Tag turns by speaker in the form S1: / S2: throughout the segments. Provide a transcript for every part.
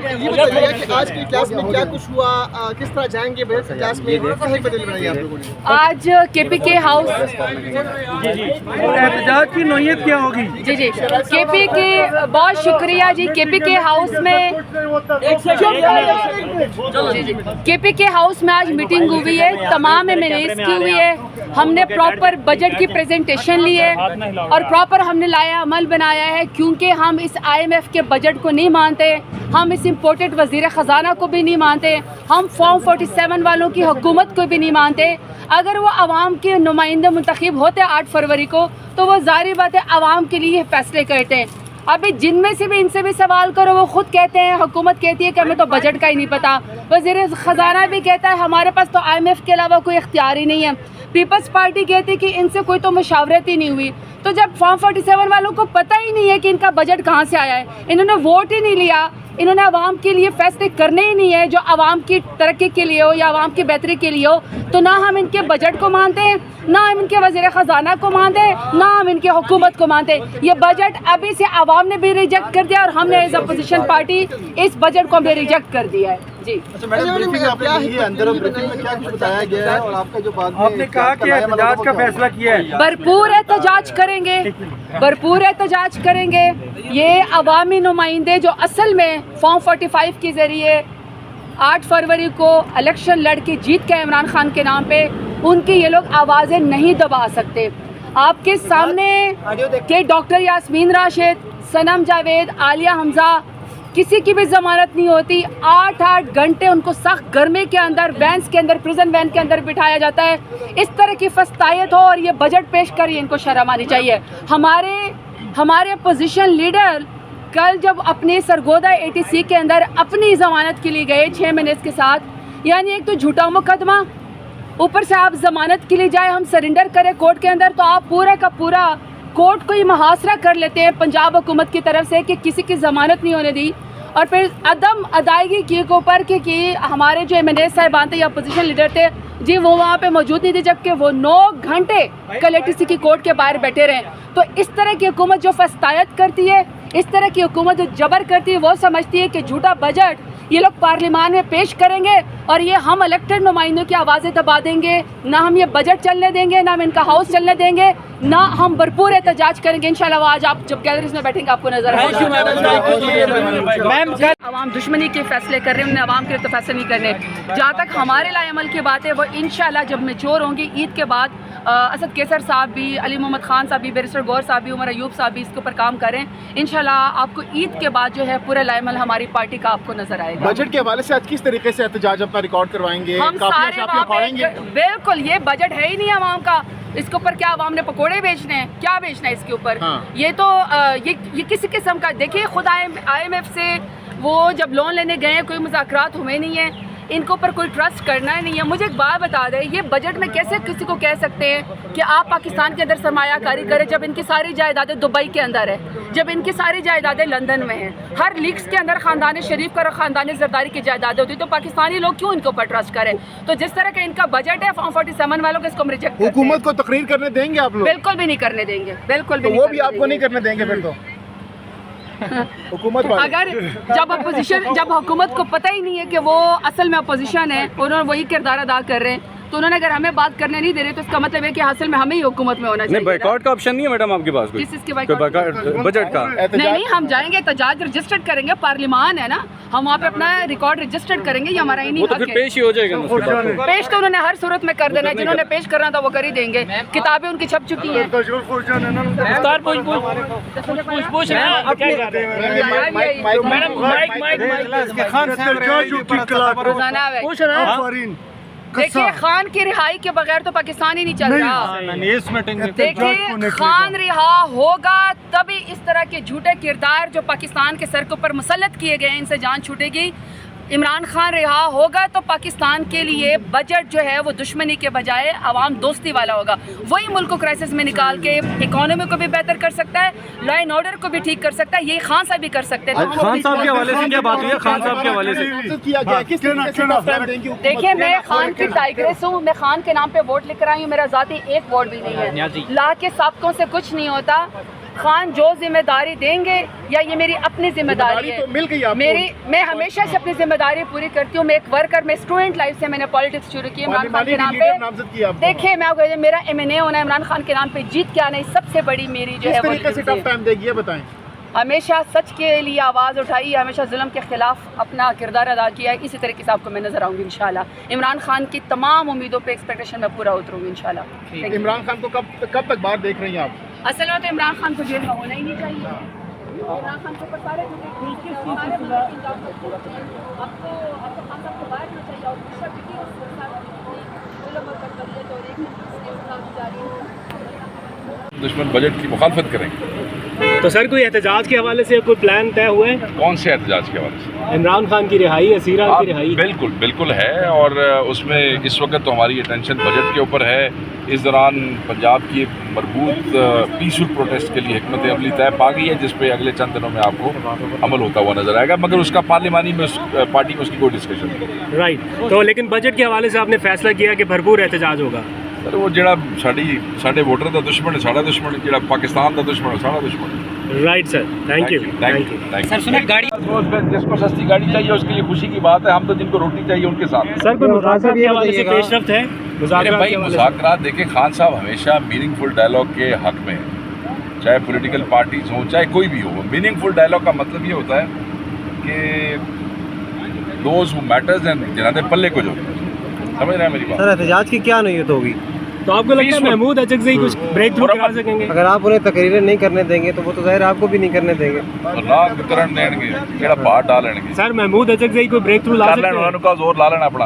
S1: یہ بتائیے کہ آج کی کلاس میں کیا کچھ ہوا, کس طرح جائیں گے بجٹ کی کلاس میں, کہیں بدل بنائی آپ لوگوں نے؟
S2: آج کے پی کے ہاؤس
S3: احتجاج کی نوعیت کیا ہوگی؟
S2: جی کے پی کے, بہت شکریہ جی. کے پی کے ہاؤس میں کے پی کے ہاؤس میں آج میٹنگ ہوئی ہے, تمام ایم این ایز کی ہوئی ہے. ہم نے پراپر بجٹ کی پریزنٹیشن لی ہے اور پراپر ہم نے لایا عمل بنایا ہے, کیونکہ ہم اس آئی ایم ایف کے بجٹ کو نہیں مانتے, ہم اس امپورٹڈ وزیر خزانہ کو بھی نہیں مانتے, ہم فارم 47 والوں کی حکومت کو بھی نہیں مانتے. اگر وہ عوام کے نمائندے منتخب ہوتے 8 فروری کو تو وہ ظاہری بات ہے عوام کے لیے فیصلے کرتے ہیں. ابھی جن میں سے بھی ان سے بھی سوال کرو, وہ خود کہتے ہیں, حکومت کہتی ہے کہ ہمیں تو بجٹ کا ہی نہیں پتا, وزیر خزانہ بھی کہتا ہے ہمارے پاس تو آئی ایم ایف کے علاوہ کوئی اختیار ہی نہیں ہے, پیپلز پارٹی کہتی ہے کہ ان سے کوئی تو مشاورت ہی نہیں ہوئی. تو جب فارم 47 والوں کو پتہ ہی نہیں ہے کہ ان کا بجٹ کہاں سے آیا ہے, انہوں نے ووٹ ہی نہیں لیا, انہوں نے عوام کے لیے فیصلے کرنے ہی نہیں ہے جو عوام کی ترقی کے لیے ہو یا عوام کی بہتری کے لیے ہو, تو نہ ہم ان کے بجٹ کو مانتے ہیں, نہ ہم ان کے وزیر خزانہ کو مانتے ہیں, نہ ہم ان کی حکومت کو مانتے ہیں. یہ بجٹ ابھی سے عوام نے بھی ریجیکٹ کر دیا اور ہم نے ایز اپوزیشن پارٹی اس بجٹ کو بھی ریجیکٹ کر دیا ہے. جی
S3: آپ نے کہا کہ احتجاج کا فیصلہ کیا ہے,
S2: بھرپور احتجاج کریں گے, بھرپور احتجاج کریں گے. یہ عوامی نمائندے جو اصل میں فارم 45 کے ذریعے 8 فروری کو الیکشن لڑ کے جیت کے عمران خان کے نام پہ, ان کی یہ لوگ آوازیں نہیں دبا سکتے. آپ کے سامنے کہ ڈاکٹر یاسمین راشد, صنم جاوید, عالیہ حمزہ, کسی کی بھی ضمانت نہیں ہوتی. 8 گھنٹے ان کو سخت گرمی کے اندر وینس کے اندر, پریزن وین کے اندر بٹھایا جاتا ہے. اس طرح کی فسطائیت ہو اور یہ بجٹ پیش کری, ان کو شرم آنی چاہیے. ہمارے اپوزیشن لیڈر کل جب اپنے سرگودا اے ٹی سی کے اندر اپنی ضمانت کے لیے گئے 6 مہینے کے ساتھ, یعنی ایک تو جھوٹا مقدمہ, اوپر سے آپ ضمانت کے لیے جائے ہم سرنڈر کریں کورٹ کے اندر, تو آپ پورا کا پورا کورٹ کو ہی محاصرہ کر لیتے ہیں پنجاب حکومت کی طرف سے کہ کسی کی ضمانت نہیں ہونے دی. اور پھر عدم ادائیگی کے اوپر کہ ہمارے جو ایم این اے صاحبان تھے یا اپوزیشن لیڈر تھے جی وہ وہاں پہ موجود نہیں تھے, جبکہ وہ 9 گھنٹے کل اے ٹی سی کی کورٹ کے باہر بیٹھے رہے. تو اس طرح کی حکومت جو فسطائیت کرتی ہے, اس طرح کی حکومت جو جبر کرتی ہے, وہ سمجھتی ہے کہ جھوٹا بجٹ یہ لوگ پارلیمان میں پیش کریں گے اور یہ ہم الیکٹڈ نمائندوں کی آوازیں دبا دیں گے. نہ ہم یہ بجٹ چلنے دیں گے, نہ ہم ان کا ہاؤس چلنے دیں گے, نہ ہم بھرپور احتجاج کریں گے. انشاءاللہ وہ آج آپ جب گیلریز میں بیٹھیں گے آپ کو نظر آئے گا. عوام دشمنی کے فیصلے کر رہے ہیں, انہیں عوام کے لیے تو فیصلے نہیں کرنے. جہاں تک ہمارے لائے عمل کی بات ہے, وہ انشاءاللہ جب میچور ہوں گی عید کے بعد, اسد کیسر صاحب بھی, علی محمد خان صاحب بھی, بیرسٹر غور صاحب بھی, عمر ایوب صاحب بھی اس کے اوپر کام کریں. انشاءاللہ آپ کو عید کے بعد جو ہے پورا لائے عمل ہماری پارٹی کا آپ کو نظر آئے گا.
S1: بجٹ کے حوالے سے آج کس طریقے سے احتجاج اپنا ریکارڈ کروائیں گے,
S2: ہم سارے بالکل, یہ بجٹ ہے ہی نہیں عوام کا, اس کے اوپر کیا عوام نے پکوڑے بیچنے ہیں, کیا بیچنا ہے اس کے اوپر. یہ تو یہ کسی قسم کا, دیکھیے خود آئی ایم ایف سے وہ جب لون لینے گئے کوئی مذاکرات ہوئے نہیں ہیں, ان کے اوپر کوئی ٹرسٹ کرنا ہی نہیں ہے. مجھے ایک بات بتا دیں, یہ بجٹ میں کیسے کسی کو کہہ سکتے ہیں کہ آپ پاکستان کے اندر سرمایہ کاری کریں جب ان کی ساری جائیدادیں دبئی کے اندر ہے, جب ان کی ساری جائیدادیں لندن میں ہیں. ہر لیگس کے اندر خاندان شریف کا اور خاندان زرداری کی جائیدادیں ہوتی, تو پاکستانی لوگ کیوں ان کے اوپر ٹرسٹ کریں. تو جس طرح کا ان کا بجٹ ہے فارم 47 والوں کو, اس کو ہم ریجیکٹ کرتے ہیں.
S1: حکومت کو تقریر کرنے دیں گے آپ لوگ؟
S2: بالکل بھی نہیں کرنے دیں گے, بالکل بھی.
S1: وہ بھی آپ کو نہیں کرنے دیں گے پھر تو حکومت
S2: اگر جب حکومت کو پتہ ہی نہیں ہے کہ وہ اصل میں اپوزیشن ہے, انہوں نے وہی کردار ادا کر رہے ہیں, تو انہوں نے اگر ہمیں بات کرنے نہیں دے رہے تو اس کا مطلب ہے کہ حاصل میں ہمیں ہی حکومت میں ہونا چاہیے.
S4: نہیں, بائیکاٹ کا آپشن نہیں ہے میڈم آپ کے پاس؟
S2: کس کے
S4: بجٹ کا
S2: نہیں, ہم جائیں گے احتجاج رجسٹرڈ کریں گے, پارلیمان ہے نا, ہم وہاں پہ اپنا ریکارڈ رجسٹرڈ کریں گے, یہ ہمارا ہی نہیں حق ہے.
S4: پیش ہی ہو جائے گا,
S2: پیش تو انہوں نے ہر صورت میں کر دینا ہے, جنہوں نے پیش کرنا تھا وہ کر ہی دیں گے. کتابیں ان کی چھپ چکی ہیں. دیکھیے خان کی رہائی کے بغیر تو پاکستان ہی نہیں چل رہا. دیکھیے خان رہا ہوگا تبھی اس طرح کے جھوٹے کردار جو پاکستان کے سر کے اوپر مسلط کیے گئے ہیں ان سے جان چھوٹے گی. عمران خان رہا ہوگا تو پاکستان کے لیے بجٹ جو ہے وہ دشمنی کے بجائے عوام دوستی والا ہوگا. وہی ملک کو کرائسس میں نکال کے اکانومی کو بھی بہتر کر سکتا ہے, لا اینڈ آرڈر کو بھی ٹھیک کر سکتا ہے. یہی خان صاحب بھی کر سکتے ہیں.
S4: خان صاحب کے حوالے سے کیا بات ہوئی ہے؟ خان صاحب کے حوالے سے
S2: دیکھیے, میں خان کی ٹائگریس ہوں, میں خان کے نام پہ ووٹ لے کر آئی ہوں, میرا ذاتی ایک ووٹ بھی نہیں ہے. لا کے سابقوں سے کچھ نہیں ہوتا. خان جو ذمہ داری دیں گے یا یہ میری اپنی ذمہ داری ہے؟
S1: تو مل گئی آپ
S2: میں ہمیشہ سے اپنی ذمہ داری پوری کرتی ہوں. میں ایک ورکر, میں اسٹوڈنٹ لائف سے میں نے پالیٹکس شروع کی عمران خان کے نام پہ. دیکھیے میں آپ کو میرا MNA ہونا ہے عمران خان کے نام پہ جیت کے آنا ہے, سب سے بڑی میری جو ہے وہ ہمیشہ سچ کے لیے آواز اٹھائی ہے, ہمیشہ ظلم کے خلاف اپنا کردار ادا کیا ہے. اسی طریقے سے آپ کو میں نظر آؤں گی انشاءاللہ. عمران خان کی تمام امیدوں پہ ایکسپیکٹیشن میں پورا اتروں گی انشاءاللہ.
S1: عمران خان کو کب تک باہر دیکھ رہی ہیں آپ؟
S2: اصل میں تو عمران خان کو جیل میں ہونا ہی نہیں چاہیے. عمران خان کو سارے اب تو خان صاحب کو باہر ہونا چاہیے. اور
S5: دشمن بجٹ کی مخالفت کریں گے.
S3: تو سر کوئی احتجاج کے حوالے سے کوئی پلان طے ہوئے ہیں؟
S5: کون سے احتجاج کے حوالے سے؟
S3: عمران خان کی رہائی, اسیرہ کی رہائی.
S5: بالکل ہے, اور اس میں اس وقت تو ہماری اٹینشن بجٹ کے اوپر ہے. اس دوران پنجاب کی ایک مربوط پیسفل پروٹیسٹ کے لیے حکمت عملی طے پا گئی ہے, جس پہ اگلے چند دنوں میں آپ کو عمل ہوتا ہوا نظر آئے گا, مگر اس کا پارلیمانی میں پارٹی میں اس کی کوئی ڈسکشن نہیں.
S3: رائٹ. تو لیکن بجٹ کے حوالے سے آپ نے فیصلہ کیا کہ بھرپور احتجاج ہوگا.
S5: سر وہ جڑا ساڈے ووٹر دا دشمن ہے ساڈا دشمن, جڑا پاکستان دا دشمن ہے ساڈا دشمن.
S3: Right sir, thank you.
S5: Sir سنیں گاڑی جس کو سستی گاڑی چاہیے اس کے لیے خوشی کی بات ہے, ہم تو جن کو روٹی چاہیے ان کے ساتھ.
S3: سر کوئی مذاکرات کے حوالے سے پیش رفت ہے؟
S5: بھائی مذاکرات دیکھیں, خان صاحب ہمیشہ میننگ فل ڈائلاگ کے حق میں ہیں, چاہے پولیٹیکل پارٹیز ہوں چاہے کوئی بھی ہو. میننگ فل ڈائلاگ کا مطلب یہ ہوتا ہے کہ دوز ہو میٹرز ہیں جنہاں دے پلے کو جو سمجھ رہے ہیں میری بات.
S6: سر احتجاج کی کیا نوعیت ہوگی؟
S3: تو آپ کو لگتا ہے محمود اچکزئی کچھ بریک تھرو کرا سکیں گے؟
S6: اگر آپ انہیں تقریریں نہیں کرنے دیں گے تو وہ تو ظاہر آپ کو بھی نہیں کرنے دیں گے.
S5: اللہ کرن دین گے کیڑا باہر ڈالیں گے.
S3: سر محمود اچکزئی کو بریک تھرو لا سکتے ہیں؟
S5: انہوں کا زور لا لینا اپنا.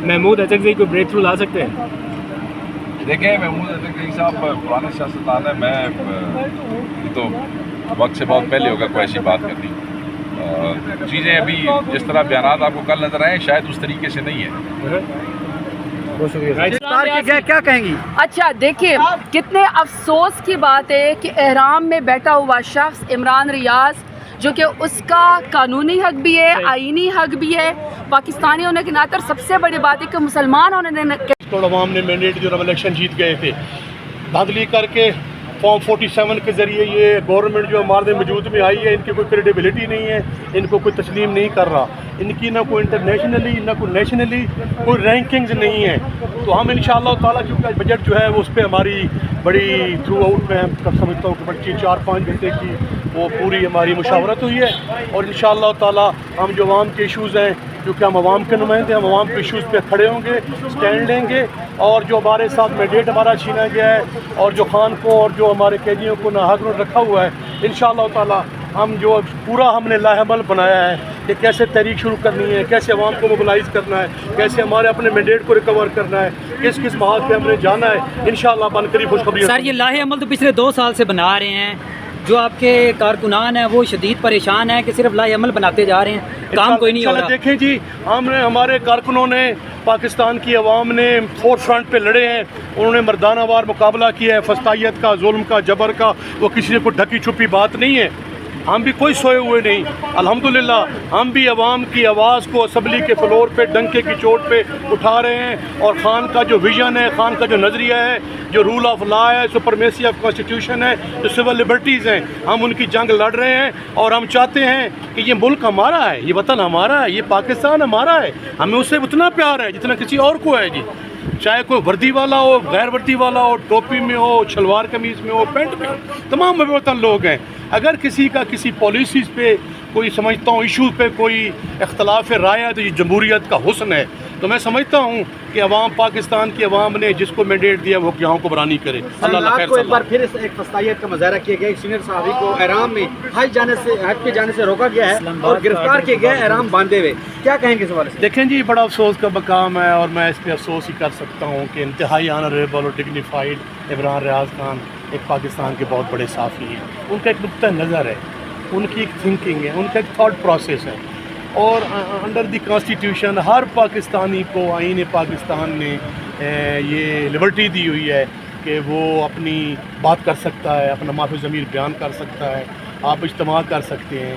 S3: محمود اچکزئی کو بریک تھرو لا سکتے ہیں؟
S5: دیکھیں محمود اچکزئی صاحب پرانے سیاستدان ہیں, میں یہ تو وقت سے بہت پہلے ہوگا کوئی ایسی بات کرنی. چیزیں ابھی جس طرح بیانات آپ کو کل نظر آئے شاید اس طریقے سے نہیں ہے.
S6: بہت شکریہ. کیا کہیں گی؟
S2: اچھا دیکھیے کتنے افسوس کی بات ہے کہ احرام میں بیٹھا ہوا شخص عمران ریاض, جو کہ اس کا قانونی حق بھی ہے, آئینی حق بھی ہے, پاکستانی ہونے کے ناطے سب سے بڑی بات ہے کہ مسلمان ہونے
S7: عوام نے مینڈیٹ جو الیکشن جیت گئے تھے, دھاندلی کر کے فارم 47 کے ذریعے یہ گورنمنٹ جو ہمارے موجود میں آئی ہے, ان کی کوئی کریڈیبلٹی نہیں ہے, ان کو کوئی تسلیم نہیں کر رہا. ان کی نہ کوئی انٹرنیشنلی نہ کوئی نیشنلی کوئی رینکنگز نہیں ہے. تو ہم انشاءاللہ تعالیٰ کیونکہ بجٹ جو ہے وہ اس پہ ہماری بڑی تھرو آؤٹ میں سمجھتا ہوں کہ بڑی 4-5 گھنٹے کی وہ پوری ہماری مشاورت ہوئی ہے. اور انشاءاللہ تعالیٰ ہم جو عوام کے ایشوز ہیں, کیونکہ ہم عوام کے نمائندے, ہم عوام کے ایشوز پہ کھڑے ہوں گے, سٹینڈ لیں گے. اور جو ہمارے ساتھ مینڈیٹ ہمارا چھینا گیا ہے اور جو خان کو اور جو ہمارے قیدیوں کو ناحق رکھا ہوا ہے, انشاءاللہ تعالیٰ ہم جو پورا ہم نے لاہ عمل بنایا ہے کہ کیسے تحریک شروع کرنی ہے, کیسے عوام کو موبلائز کرنا ہے, کیسے ہمارے اپنے مینڈیٹ کو ریکور کرنا ہے, کس محاذ پہ ہم نے جانا ہے, انشاءاللہ بن کر ہی خوشخبری.
S8: سر یہ لاہ عمل تو پچھلے 2 سال سے بنا رہے ہیں, جو آپ کے کارکنان ہیں وہ شدید پریشان ہیں کہ صرف لاہ عمل بناتے جا رہے ہیں, کام کوئی نہیں ہو رہا.
S7: دیکھیں جی, ہمارے کارکنوں نے, پاکستان کی عوام نے فور فرنٹ پہ لڑے ہیں, انہوں نے مردانہ وار مقابلہ کیا ہے, فسطائیت کا, ظلم کا, جبر کا, وہ کسی کو ڈھکی چھپی بات نہیں ہے. ہم بھی کوئی سوئے ہوئے نہیں, الحمدللہ ہم بھی عوام کی آواز کو اسمبلی کے فلور پہ ڈنکے کی چوٹ پہ اٹھا رہے ہیں. اور خان کا جو ویژن ہے, خان کا جو نظریہ ہے, جو رول آف لا ہے, سپرمیسی آف کانسٹیٹیوشن ہے, جو سول لبرٹیز ہیں, ہم ان کی جنگ لڑ رہے ہیں. اور ہم چاہتے ہیں کہ یہ ملک ہمارا ہے, یہ وطن ہمارا ہے, یہ پاکستان ہمارا ہے, ہمیں اسے اتنا پیار ہے جتنا کسی اور کو ہے جی. چاہے کوئی وردی والا ہو, غیر وردی والا ہو, ٹوپی میں ہو, شلوار قمیض میں ہو, پینٹ میں ہو, تمام وطن لوگ ہیں. اگر کسی کا کسی پالیسیز پہ کوئی سمجھتا ہوں ایشو پہ کوئی اختلاف رائے ہے تو یہ جمہوریت کا حسن ہے. تو میں سمجھتا ہوں کہ عوام, پاکستان کی عوام نے جس کو مینڈیٹ دیا وہ کیوں کو برانی کرے. اللہ خیر.
S1: ایک بار پھر ایک فسطائیت کا مظاہرہ کیا گیا, ایک سینئر صحافی کو احرام میں حج پہ جانے سے روکا گیا ہے اور گرفتار کیا گیا ہے احرام باندھے ہوئے. کیا کہیں گے اس حوالے سے؟
S7: دیکھیں جی, بڑا افسوس کا مقام ہے, اور میں اس پہ افسوس ہی کر سکتا ہوں کہ انتہائی آنریبل اور ڈگنیفائڈ عمران ریاض خان ایک پاکستان کے بہت بڑے صحافی ہیں. ان کا ایک نقطہ نظر ہے, ان کی ایک تھنکنگ ہے, ان کا ایک تھاٹ پروسیس ہے. اور انڈر دی کانسٹیٹیوشن ہر پاکستانی کو آئین پاکستان نے یہ لبرٹی دی ہوئی ہے کہ وہ اپنی بات کر سکتا ہے, اپنا معافی ضمیر بیان کر سکتا ہے, آپ اجتماع کر سکتے ہیں.